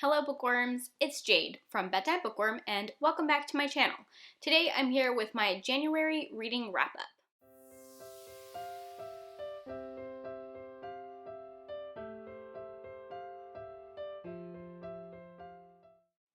Hello bookworms, it's Jade from Bedtime Bookworm and welcome back to my channel. Today I'm here with my January reading wrap-up.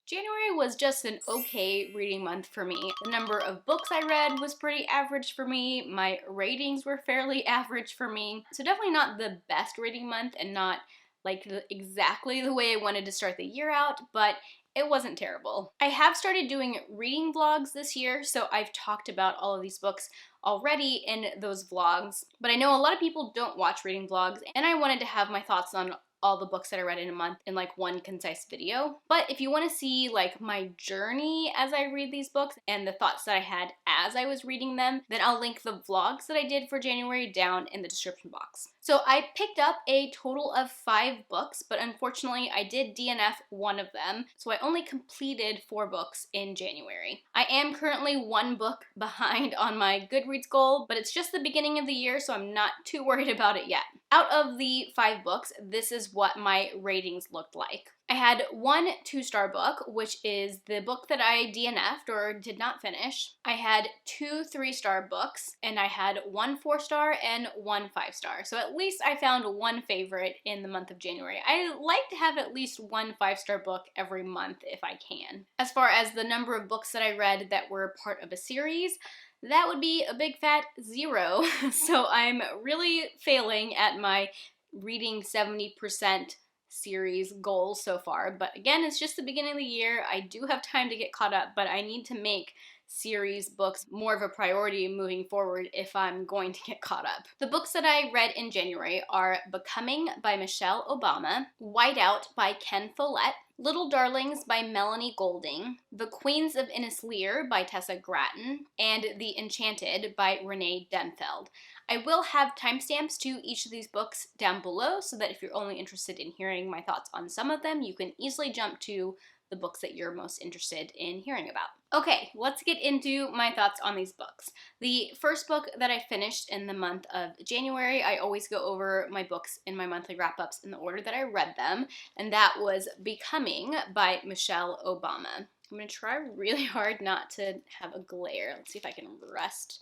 January was just an okay reading month for me. The number of books I read was pretty average for me. My ratings were fairly average for me. So definitely not the best reading month and not like exactly the way I wanted to start the year out, but it wasn't terrible. I have started doing reading vlogs this year, so I've talked about all of these books already in those vlogs, but I know a lot of people don't watch reading vlogs, and I wanted to have my thoughts on all the books that I read in a month in like one concise video. But if you want to see like my journey as I read these books and the thoughts that I had as I was reading them, then I'll link the vlogs that I did for January down in the description box. So I picked up a total of 5 books, but unfortunately I did DNF one of them, so I only completed 4 books in January. I am currently 1 book behind on my Goodreads goal, but it's just the beginning of the year, so I'm not too worried about it yet. Out of the 5 books, this is what my ratings looked like. I had 1 2-star book, which is the book that I DNF'd or did not finish. I had 2 3-star books, and I had 1 4-star and 1 5-star. So at least I found 1 favorite in the month of January. I like to have at least 1 5-star book every month if I can. As far as the number of books that I read that were part of a series, that would be a big fat 0. So I'm really failing at my reading 70% series goal so far. But again, it's just the beginning of the year. I do have time to get caught up, but I need to make series books more of a priority moving forward if I'm going to get caught up. The books that I read in January are Becoming by Michelle Obama, Whiteout by Ken Follett, Little Darlings by Melanie Golding, The Queens of Innis Lear by Tessa Gratton, and The Enchanted by Rene Denfeld. I will have timestamps to each of these books down below so that if you're only interested in hearing my thoughts on some of them, you can easily jump to the books that you're most interested in hearing about. Okay, let's get into my thoughts on these books. The first book that I finished in the month of January, I always go over my books in my monthly wrap-ups in the order that I read them, and that was Becoming by Michelle Obama. I'm going to try really hard not to have a glare. Let's see if I can rest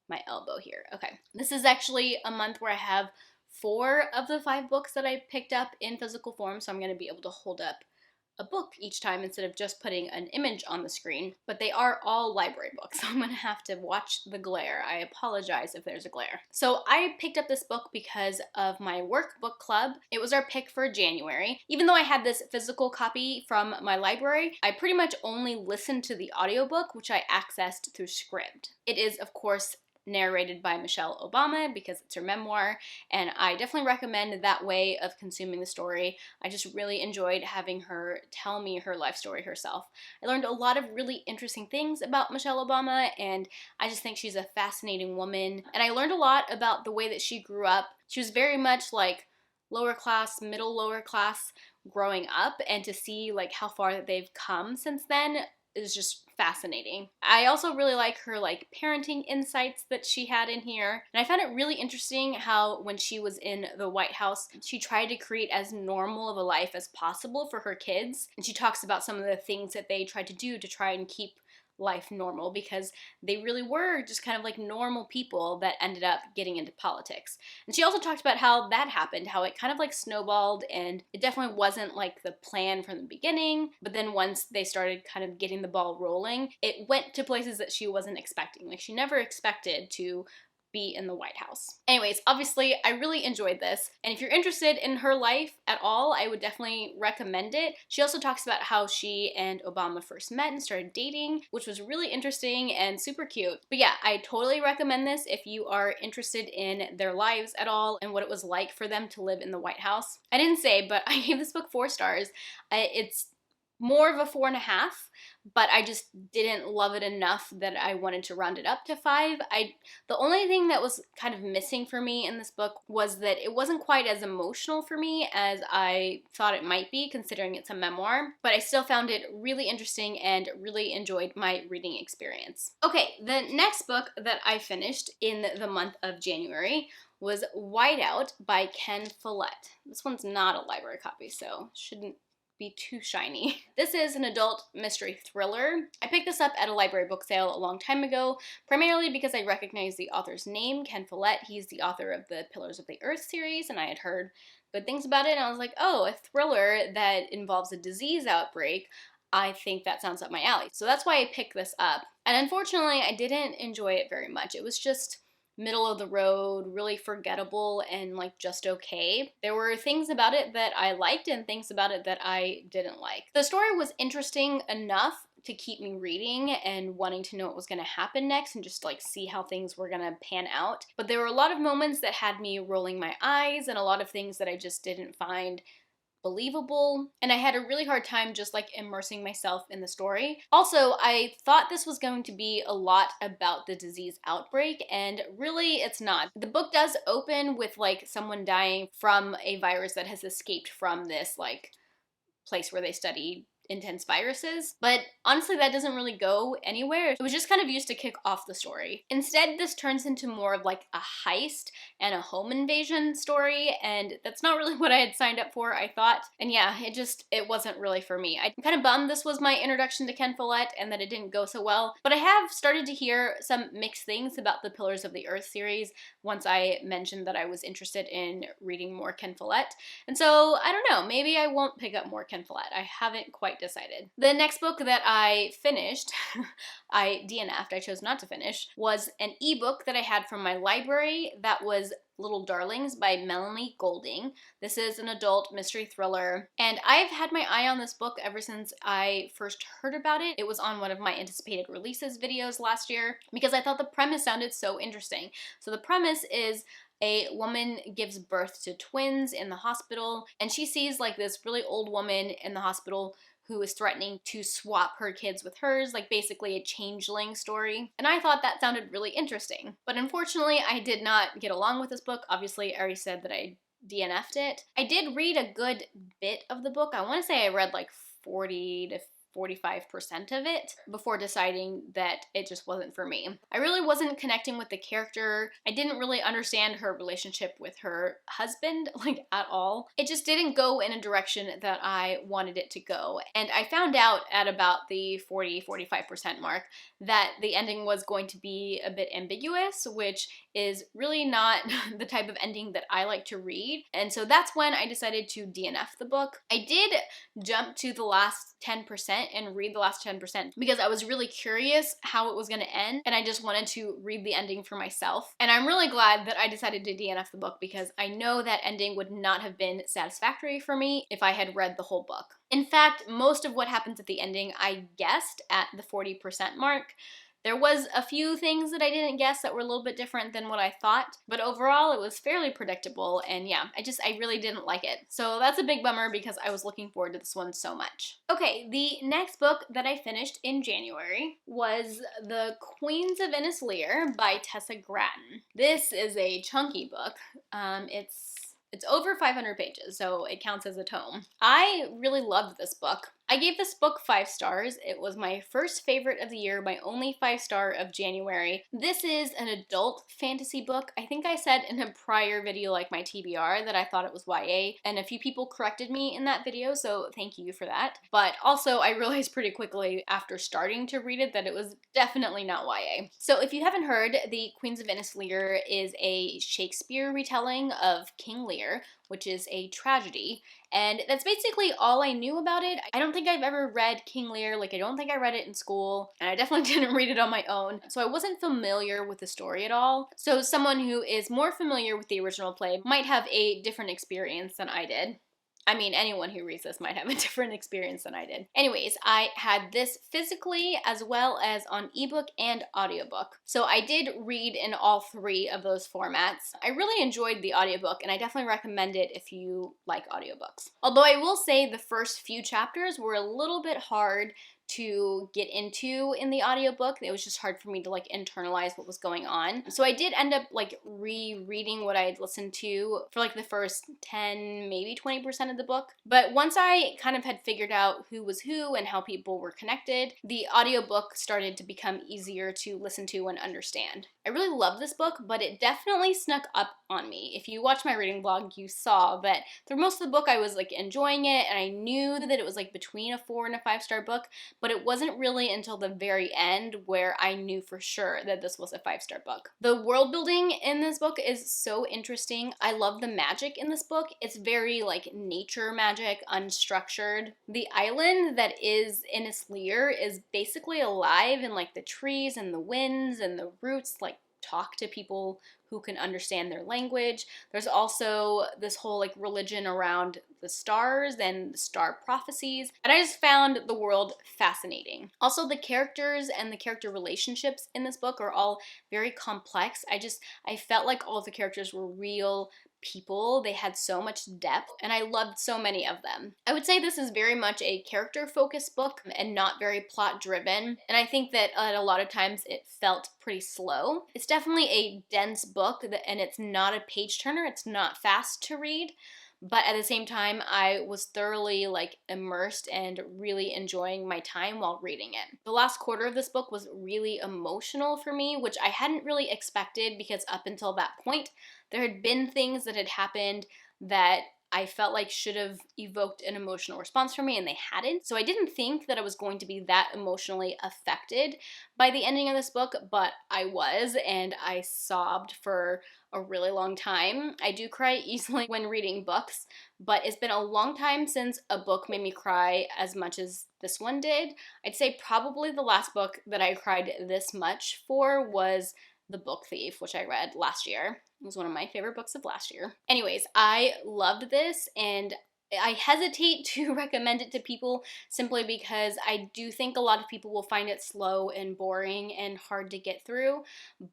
my elbow here. Okay, this is actually a month where I have 4 of the 5 books that I picked up in physical form, so I'm going to be able to hold up a book each time instead of just putting an image on the screen, but they are all library books, so I'm gonna have to watch the glare. I apologize if there's a glare. So I picked up this book because of my work book club. It was our pick for January. Even though I had this physical copy from my library, I pretty much only listened to the audiobook, which I accessed through Scribd. It is, of course, narrated by Michelle Obama because it's her memoir, and I definitely recommend that way of consuming the story. I just really enjoyed having her tell me her life story herself. I learned a lot of really interesting things about Michelle Obama, and I just think she's a fascinating woman, and I learned a lot about the way that she grew up. She was very much like lower class, middle lower class growing up, and to see like how far that they've come since then is just fascinating. I also really like her like parenting insights that she had in here, and I found it really interesting how when she was in the White House, she tried to create as normal of a life as possible for her kids, and she talks about some of the things that they tried to do to try and keep life normal because they really were just kind of like normal people that ended up getting into politics. And she also talked about how that happened, how it kind of like snowballed, and it definitely wasn't like the plan from the beginning, but then once they started kind of getting the ball rolling, it went to places that she wasn't expecting. Like she never expected to be in the White House. Anyways, obviously I really enjoyed this, and if you're interested in her life at all, I would definitely recommend it. She also talks about how she and Obama first met and started dating, which was really interesting and super cute. But yeah, I totally recommend this if you are interested in their lives at all and what it was like for them to live in the White House. I didn't say, but I gave this book 4 stars. It's more of a 4.5, but I just didn't love it enough that I wanted to round it up to 5. The only thing that was kind of missing for me in this book was that it wasn't quite as emotional for me as I thought it might be, considering it's a memoir, but I still found it really interesting and really enjoyed my reading experience. Okay, the next book that I finished in the month of January was Whiteout by Ken Follett. This one's not a library copy, so shouldn't be too shiny. This is an adult mystery thriller. I picked this up at a library book sale a long time ago, primarily because I recognized the author's name, Ken Follett. He's the author of the Pillars of the Earth series, and I had heard good things about it, and I was like, oh, a thriller that involves a disease outbreak. I think that sounds up my alley. So that's why I picked this up. And unfortunately, I didn't enjoy it very much. It was just middle of the road, really forgettable, and like just okay. There were things about it that I liked and things about it that I didn't like. The story was interesting enough to keep me reading and wanting to know what was going to happen next and just like see how things were going to pan out. But there were a lot of moments that had me rolling my eyes and a lot of things that I just didn't find believable, and I had a really hard time just like immersing myself in the story. Also, I thought this was going to be a lot about the disease outbreak, and really it's not. The book does open with like someone dying from a virus that has escaped from this like place where they study intense viruses, but honestly that doesn't really go anywhere. It was just kind of used to kick off the story. Instead, this turns into more of like a heist and a home invasion story, and that's not really what I had signed up for, I thought. And yeah, it wasn't really for me. I'm kind of bummed this was my introduction to Ken Follett and that it didn't go so well, but I have started to hear some mixed things about the Pillars of the Earth series once I mentioned that I was interested in reading more Ken Follett. And so, I don't know, maybe I won't pick up more Ken Follett. I haven't quite decided. The next book that I finished, I DNF'd, I chose not to finish, was an ebook that I had from my library that was Little Darlings by Melanie Golding. This is an adult mystery thriller, and I've had my eye on this book ever since I first heard about it. It was on one of my anticipated releases videos last year because I thought the premise sounded so interesting. So the premise is a woman gives birth to twins in the hospital, and she sees like this really old woman in the hospital who is threatening to swap her kids with hers, like basically a changeling story. And I thought that sounded really interesting. But unfortunately, I did not get along with this book. Obviously, I already said that I DNF'd it. I did read a good bit of the book. I want to say I read like 40 to 45% of it before deciding that it just wasn't for me. I really wasn't connecting with the character. I didn't really understand her relationship with her husband, like at all. It just didn't go in a direction that I wanted it to go. And I found out at about the 40-45% mark that the ending was going to be a bit ambiguous, which is really not the type of ending that I like to read. And so that's when I decided to DNF the book. I did jump to the last 10% and read the last 10% because I was really curious how it was going to end, and I just wanted to read the ending for myself. And I'm really glad that I decided to DNF the book because I know that ending would not have been satisfactory for me if I had read the whole book. In fact, most of what happens at the ending I guessed at the 40% mark. There was a few things that I didn't guess that were a little bit different than what I thought, but overall it was fairly predictable, and yeah, I really didn't like it. So that's a big bummer because I was looking forward to this one so much. Okay, the next book that I finished in January was The Queens of Innis Lear by Tessa Gratton. This is a chunky book. It's over 500 pages, so it counts as a tome. I really loved this book. I gave this book 5 stars. It was my first favorite of the year, my only 5-star of January. This is an adult fantasy book. I think I said in a prior video, like my TBR, that I thought it was YA, and a few people corrected me in that video, so thank you for that. But also, I realized pretty quickly after starting to read it that it was definitely not YA. So if you haven't heard, The Queens of Innis Lear is a Shakespeare retelling of King Lear, which is a tragedy, and that's basically all I knew about it. I don't think I've ever read King Lear, like I don't think I read it in school, and I definitely didn't read it on my own, so I wasn't familiar with the story at all. So someone who is more familiar with the original play might have a different experience than I did. I mean, anyone who reads this might have a different experience than I did. Anyways, I had this physically as well as on ebook and audiobook. So I did read in all 3 of those formats. I really enjoyed the audiobook, and I definitely recommend it if you like audiobooks. Although I will say the first few chapters were a little bit hard to get into in the audiobook. It was just hard for me to like internalize what was going on. So I did end up like rereading what I had listened to for like the first 10, maybe 20% of the book. But once I kind of had figured out who was who and how people were connected, the audiobook started to become easier to listen to and understand. I really love this book, but it definitely snuck up on me. If you watch my reading vlog, you saw that through most of the book I was like enjoying it, and I knew that it was like between a 4 and a 5-star book, but it wasn't really until the very end where I knew for sure that this was a 5-star book. The world building in this book is so interesting. I love the magic in this book. It's very like nature magic, unstructured. The island that is Innis Lear is basically alive in like the trees and the winds and the roots, like talk to people who can understand their language. There's also this whole like religion around the stars and the star prophecies, and I just found the world fascinating. Also, the characters and the character relationships in this book are all very complex. I felt like all of the characters were real people. They had so much depth, and I loved so many of them. I would say this is very much a character-focused book and not very plot-driven, and I think that at a lot of times it felt pretty slow. It's definitely a dense book, and it's not a page-turner. It's not fast to read, but at the same time, I was thoroughly like immersed and really enjoying my time while reading it. The last quarter of this book was really emotional for me, which I hadn't really expected because up until that point, there had been things that had happened that I felt like should have evoked an emotional response from me, and they hadn't. So I didn't think that I was going to be that emotionally affected by the ending of this book, but I was, and I sobbed for a really long time. I do cry easily when reading books, but it's been a long time since a book made me cry as much as this one did. I'd say probably the last book that I cried this much for was The Book Thief, which I read last year. It was one of my favorite books of last year. Anyways, I loved this, and I hesitate to recommend it to people simply because I do think a lot of people will find it slow and boring and hard to get through,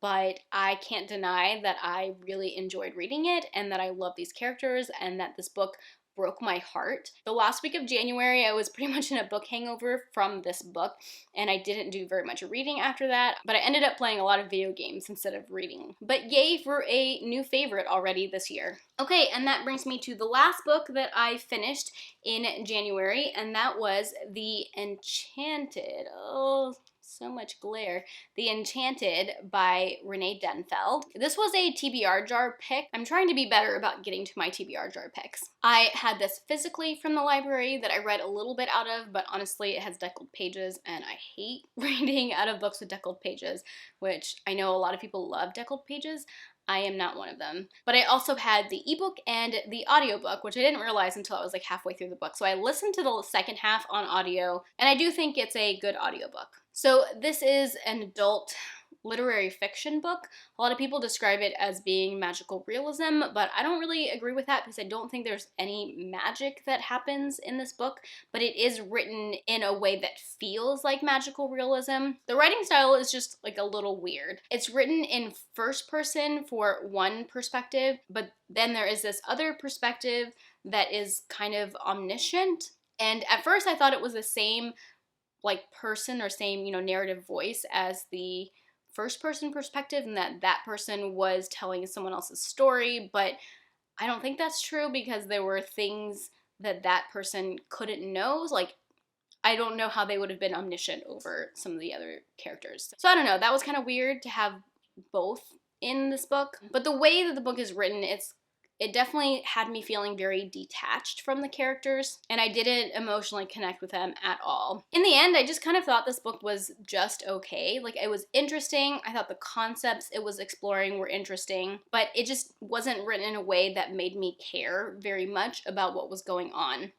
but I can't deny that I really enjoyed reading it and that I love these characters and that this book broke my heart. The last week of January, I was pretty much in a book hangover from this book, and I didn't do very much reading after that, but I ended up playing a lot of video games instead of reading. But yay for a new favorite already this year. Okay, and that brings me to the last book that I finished in January, and that was The Enchanted. Oh, so much glare. The Enchanted by Rene Denfeld. This was a TBR jar pick. I'm trying to be better about getting to my TBR jar picks. I had this physically from the library that I read a little bit out of, but honestly it has deckled pages, and I hate reading out of books with deckled pages, which I know a lot of people love deckled pages. I am not one of them. But I also had the ebook and the audiobook, which I didn't realize until I was like halfway through the book. So I listened to the second half on audio, and I do think it's a good audiobook. So this is an adult literary fiction book. A lot of people describe it as being magical realism, but I don't really agree with that because I don't think there's any magic that happens in this book, but it is written in a way that feels like magical realism. The writing style is just like a little weird. It's written in first person for one perspective, but then there is this other perspective that is kind of omniscient. And at first I thought it was the same like person or same, narrative voice as the first person perspective, and that person was telling someone else's story, but I don't think that's true because there were things that person couldn't know. Like, I don't know how they would have been omniscient over some of the other characters. So I don't know, that was kind of weird to have both in this book. But the way that the book is written, it definitely had me feeling very detached from the characters, and I didn't emotionally connect with them at all. In the end, I just kind of thought this book was just okay. Like, it was interesting. I thought the concepts it was exploring were interesting, but it just wasn't written in a way that made me care very much about what was going on.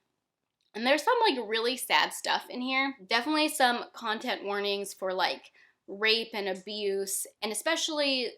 And there's some like really sad stuff in here. Definitely some content warnings for like rape and abuse, and especially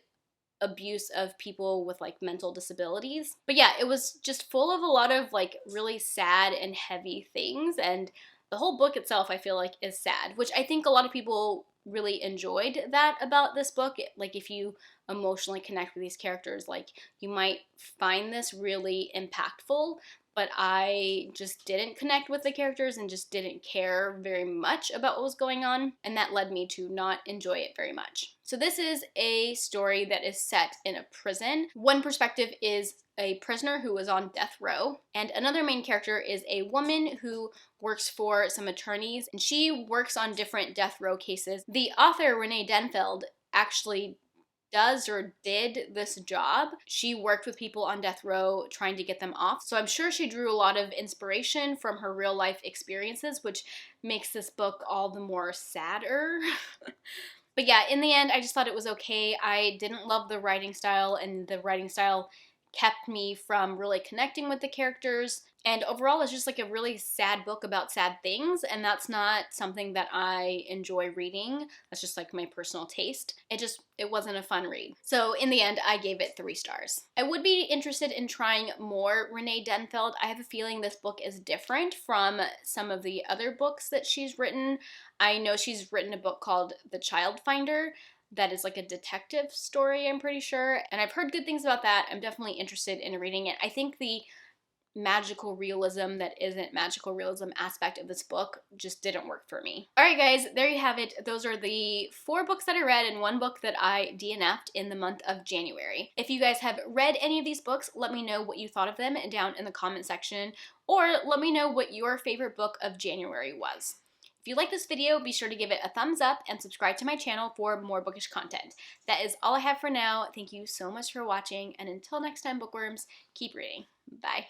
abuse of people with like mental disabilities. But yeah, it was just full of a lot of like really sad and heavy things, and the whole book itself I feel like is sad, which I think a lot of people really enjoyed that about this book. Like, if you emotionally connect with these characters, like, you might find this really impactful, but I just didn't connect with the characters and just didn't care very much about what was going on, and that led me to not enjoy it very much. So this is a story that is set in a prison. One perspective is a prisoner who was on death row, and another main character is a woman who works for some attorneys, and she works on different death row cases. The author, Rene Denfeld, actually does or did this job. She worked with people on death row trying to get them off. So I'm sure she drew a lot of inspiration from her real life experiences, which makes this book all the more sadder. But yeah, in the end, I just thought it was okay. I didn't love the writing style, and the writing style kept me from really connecting with the characters. And overall, it's just like a really sad book about sad things, and that's not something that I enjoy reading. That's just like my personal taste. It wasn't a fun read. So in the end, I gave it 3 stars. I would be interested in trying more Rene Denfeld. I have a feeling this book is different from some of the other books that she's written. I know she's written a book called The Child Finder that is like a detective story, I'm pretty sure, and I've heard good things about that. I'm definitely interested in reading it. I think the magical realism that isn't magical realism aspect of this book just didn't work for me. Alright guys, there you have it. Those are the 4 books that I read and 1 book that I DNF'd in the month of January. If you guys have read any of these books, let me know what you thought of them down in the comment section, or let me know what your favorite book of January was. If you like this video, be sure to give it a thumbs up and subscribe to my channel for more bookish content. That is all I have for now. Thank you so much for watching, and until next time, bookworms, keep reading. Bye.